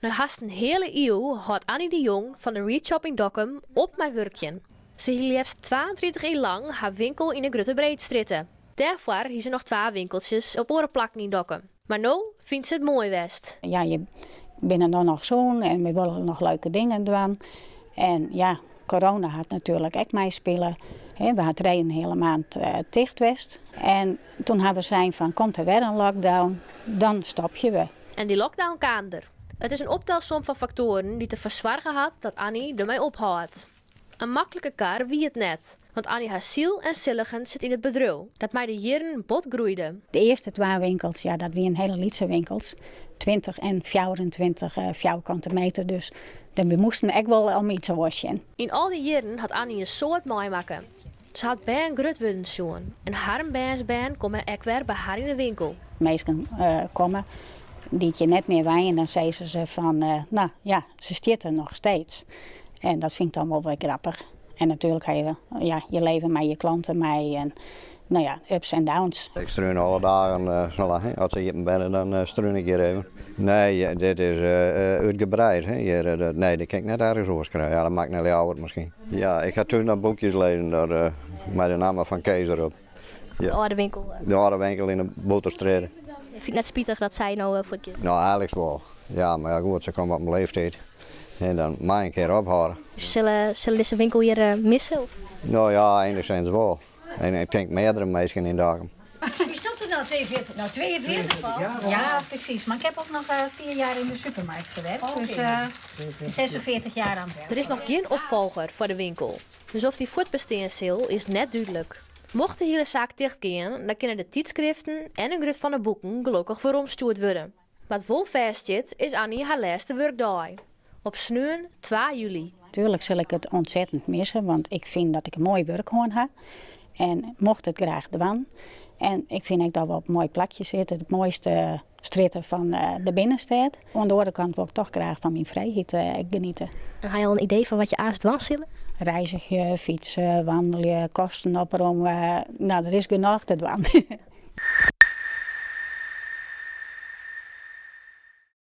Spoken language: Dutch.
Na haast een hele eeuw had Annie de Jong van de Reed Shop in Dokkum op mijn werkje. Ze hield 32 jaar lang haar winkel in de Grutte Breedstritten. Daarvoor hier ze nog 2 winkeltjes op orenplakken in Dokkum. Maar nu vindt ze het mooi west. Ja, je bent dan nog zoon en we willen nog leuke dingen doen. En ja, corona had natuurlijk ook meespelen. We hadden een hele maand dicht west. En toen hebben we zijn van, komt er weer een lockdown, dan stop je weer. En die lockdown kwam er. Het is een optelsom van factoren die te verzwargen had dat Annie ermee ophoudt. Een makkelijke kar wie het net. Want Annie haar ziel en zilligen zit in het bedrijf. Dat mij de jaren bot groeide. De eerste 2 winkels, ja, dat waren hele lietse winkels. 20 en 24 vierkante meter. Dus we moesten echt wel om iets te wassen. In al die jaren had Annie een soort meemaken. Ze had bij een grut willen zoen. En haar bijensbijn komen ook weer bij haar in de winkel. Meesten komen die je net meer wijn en dan zeggen ze van, nou ja, ze stiert er nog steeds. En dat vind ik dan wel weer grappig. En natuurlijk ga je je leven met je klanten mee en nou ja, ups en downs. Ik struin alle dagen, als ze hier ben dan struin ik hier even. Nee, dit is uitgebreid. Nee, dat kan ik net ergens overschrijven. Ja, dat maakt net ouder misschien. Ja, ik ga toen naar boekjes lezen daar, met de naam van Kees erop. Ja. De oude winkel. De oude winkel in de Boterstraat. Ik vind het net spietig dat zij nou voor het kind. Nou, eigenlijk wel. Ja, maar ja, goed, ze komen op mijn leeftijd. En dan mag ik een keer ophouden. Zullen deze winkel hier missen? Of? Nou ja, enigszins wel. En ik denk meerdere mensen in dagen. Wie stopt er nou 42? Nou, 42 al? Ja, precies. Maar ik heb ook nog 4 jaar in de supermarkt gewerkt. Dus 46 jaar aan het werk. Er is nog geen opvolger voor de winkel. Dus of die voortbestaan zal, is net duidelijk. Mocht de hele zaak dichtgaan, dan kunnen de tijdschriften en een grut van de boeken gelukkig voor omstuurd worden. Wat wel vast zit, is Annie haar laatste werkdag. Op sneun 2 juli. Natuurlijk zal ik het ontzettend missen, want ik vind dat ik een mooi werk gewoon heb. En mocht het graag doen. En ik vind ook dat we op een mooi plakje zitten, het mooiste stritten van de binnenstad. Aan de andere kant wil ik toch graag van mijn vrijheid genieten. En heb je al een idee van wat je aast was zullen? Reizigen, fietsen, wandelen, kosten opruimen. Nou, er is genoeg te doen.